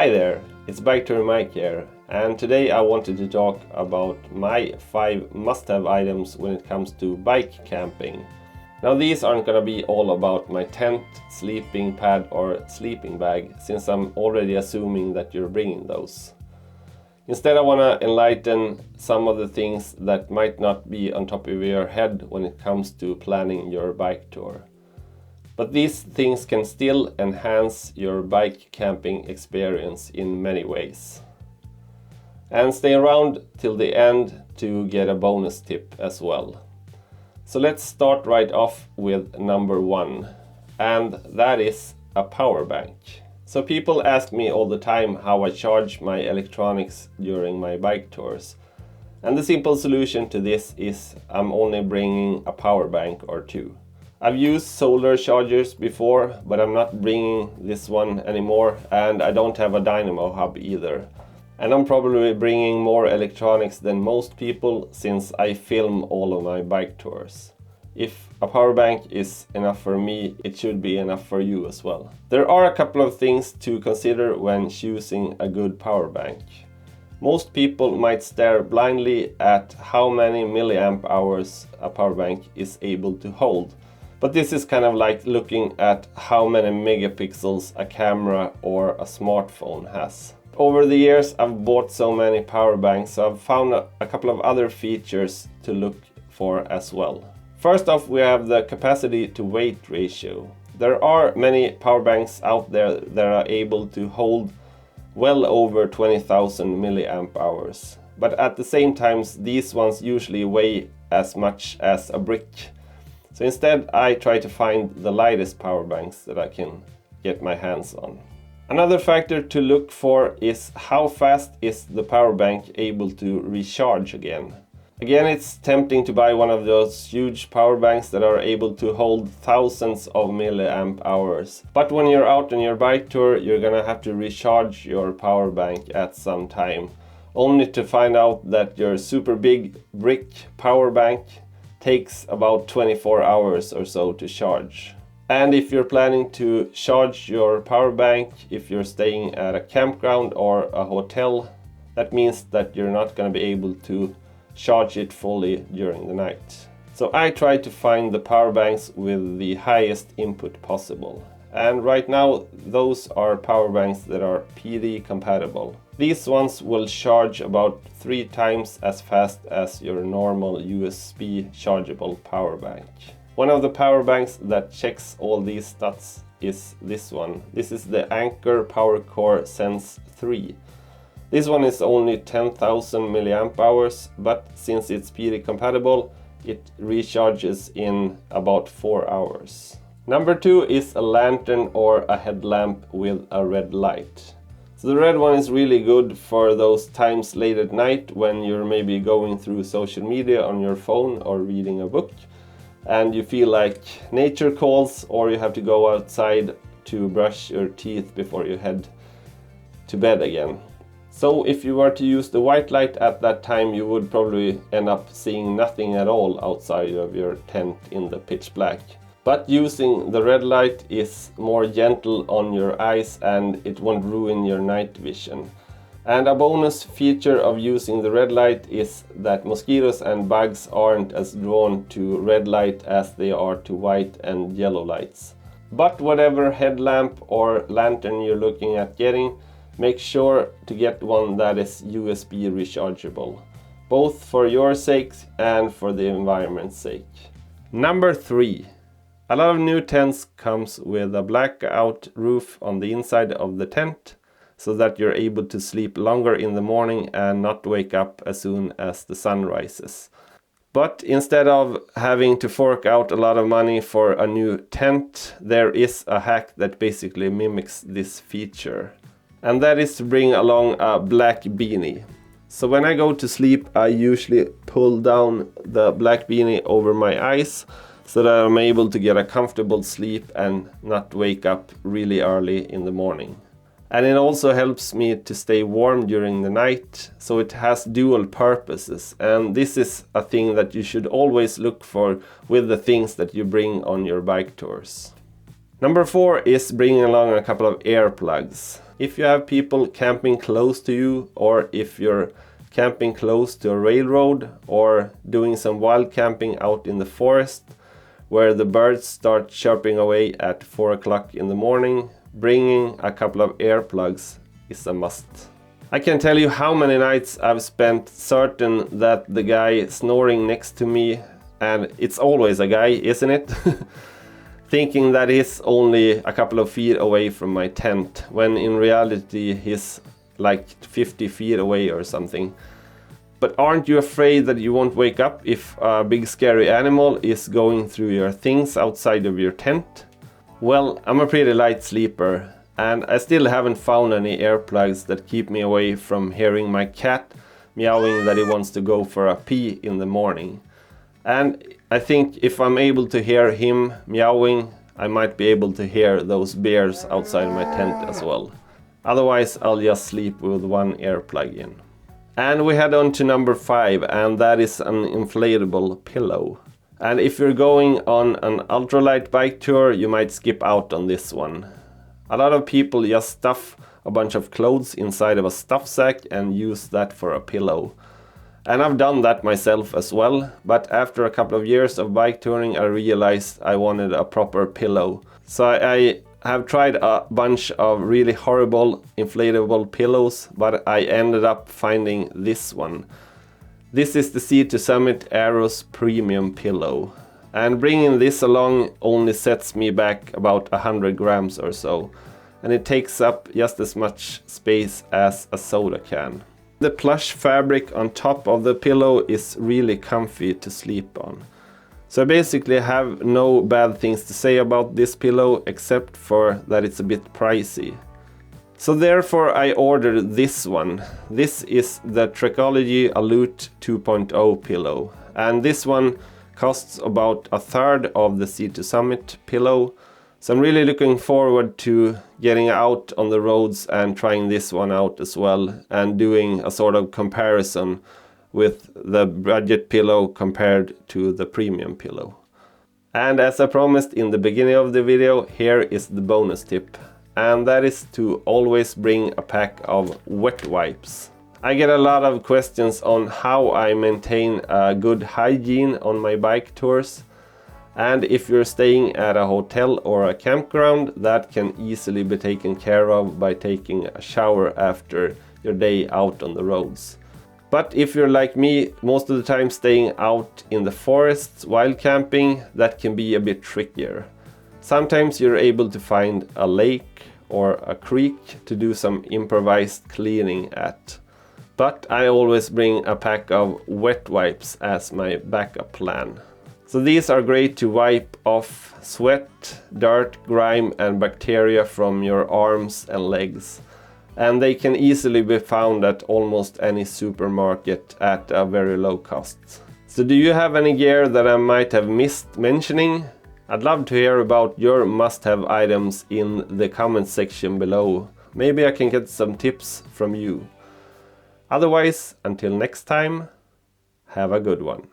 Hi there, it's Bike Tourer Mike here, and today I wanted to talk about my 5 must-have items when it comes to bike camping. Now these aren't gonna be all about my tent, sleeping pad or sleeping bag, since I'm already assuming that you're bringing those. Instead I wanna enlighten some of the things that might not be on top of your head when it comes to planning your bike tour. But these things can still enhance your bike camping experience in many ways. And stay around till the end to get a bonus tip as well. So let's start right off with number 1, and that is a power bank. So people ask me all the time how I charge my electronics during my bike tours. And the simple solution to this is I'm only bringing a power bank or 2. I've used solar chargers before, but I'm not bringing this one anymore, and I don't have a dynamo hub either. And I'm probably bringing more electronics than most people since I film all of my bike tours. If a power bank is enough for me, it should be enough for you as well. There are a couple of things to consider when choosing a good power bank. Most people might stare blindly at how many milliamp hours a power bank is able to hold. But this is kind of like looking at how many megapixels a camera or a smartphone has. Over the years I've bought so many power banks, so I've found a couple of other features to look for as well. First off, we have the capacity to weight ratio. There are many power banks out there that are able to hold well over 20,000 milliamp hours. But at the same time, these ones usually weigh as much as a brick. So instead I try to find the lightest power banks that I can get my hands on. Another factor to look for is how fast is the power bank able to recharge again. Again, it's tempting to buy one of those huge power banks that are able to hold thousands of milliamp hours. But when you're out on your bike tour, you're gonna have to recharge your power bank at some time, only to find out that your super big brick power bank takes about 24 hours or so to charge. And if you're planning to charge your power bank, if you're staying at a campground or a hotel, that means that you're not going to be able to charge it fully during the night. So I try to find the power banks with the highest input possible. And right now those are power banks that are PD compatible. These ones will charge about 3 times as fast as your normal USB chargeable power bank. One of the power banks that checks all these stats is this one. This is the Anker PowerCore Sense 3. This one is only 10,000 milliamp hours, but since it's PD compatible, it recharges in about 4 hours. Number 2 is a lantern or a headlamp with a red light. So the red one is really good for those times late at night when you're maybe going through social media on your phone or reading a book and you feel like nature calls, or you have to go outside to brush your teeth before you head to bed again. So if you were to use the white light at that time, you would probably end up seeing nothing at all outside of your tent in the pitch black. But using the red light is more gentle on your eyes and it won't ruin your night vision. And a bonus feature of using the red light is that mosquitoes and bugs aren't as drawn to red light as they are to white and yellow lights. But whatever headlamp or lantern you're looking at getting, make sure to get one that is USB rechargeable, both for your sake and for the environment's sake. Number 3. A lot of new tents comes with a blackout roof on the inside of the tent so that you're able to sleep longer in the morning and not wake up as soon as the sun rises. But instead of having to fork out a lot of money for a new tent, there is a hack that basically mimics this feature. And that is to bring along a black beanie. So when I go to sleep, I usually pull down the black beanie over my eyes so that I'm able to get a comfortable sleep and not wake up really early in the morning. And it also helps me to stay warm during the night, so it has dual purposes. And this is a thing that you should always look for with the things that you bring on your bike tours. Number 4 is bringing along a couple of earplugs. If you have people camping close to you, or if you're camping close to a railroad, or doing some wild camping out in the forest where the birds start chirping away at 4 o'clock in the morning, bringing a couple of earplugs is a must. I can tell you how many nights I've spent certain that the guy snoring next to me, and it's always a guy, isn't it? Thinking that he's only a couple of feet away from my tent, when in reality he's like 50 feet away or something. But aren't you afraid that you won't wake up if a big scary animal is going through your things outside of your tent? Well, I'm a pretty light sleeper, and I still haven't found any earplugs that keep me away from hearing my cat meowing that he wants to go for a pee in the morning. And I think if I'm able to hear him meowing, I might be able to hear those bears outside my tent as well. Otherwise, I'll just sleep with one earplug in. And we head on to number 5, and that is an inflatable pillow. And if you're going on an ultralight bike tour, you might skip out on this one. A lot of people just stuff a bunch of clothes inside of a stuff sack and use that for a pillow. And I've done that myself as well, but after a couple of years of bike touring I realized I wanted a proper pillow. So I have tried a bunch of really horrible inflatable pillows, but I ended up finding this one. This is the Sea2 Summit Aeros Premium Pillow. And bringing this along only sets me back about 100 grams or so. And it takes up just as much space as a soda can. The plush fabric on top of the pillow is really comfy to sleep on. So I basically have no bad things to say about this pillow, except for that it's a bit pricey. So therefore I ordered this one. This is the Trekology Alute 2.0 pillow. And this one costs about a third of the Sea2 Summit pillow. So I'm really looking forward to getting out on the roads and trying this one out as well, and doing a sort of comparison with the budget pillow compared to the premium pillow. And as I promised in the beginning of the video, here is the bonus tip. And that is to always bring a pack of wet wipes. I get a lot of questions on how I maintain a good hygiene on my bike tours. And if you're staying at a hotel or a campground, that can easily be taken care of by taking a shower after your day out on the roads. But if you're like me, most of the time staying out in the forests while camping, that can be a bit trickier. Sometimes you're able to find a lake or a creek to do some improvised cleaning at. But I always bring a pack of wet wipes as my backup plan. So these are great to wipe off sweat, dirt, grime and bacteria from your arms and legs. And they can easily be found at almost any supermarket at a very low cost. So do you have any gear that I might have missed mentioning? I'd love to hear about your must-have items in the comment section below. Maybe I can get some tips from you. Otherwise, until next time, have a good one.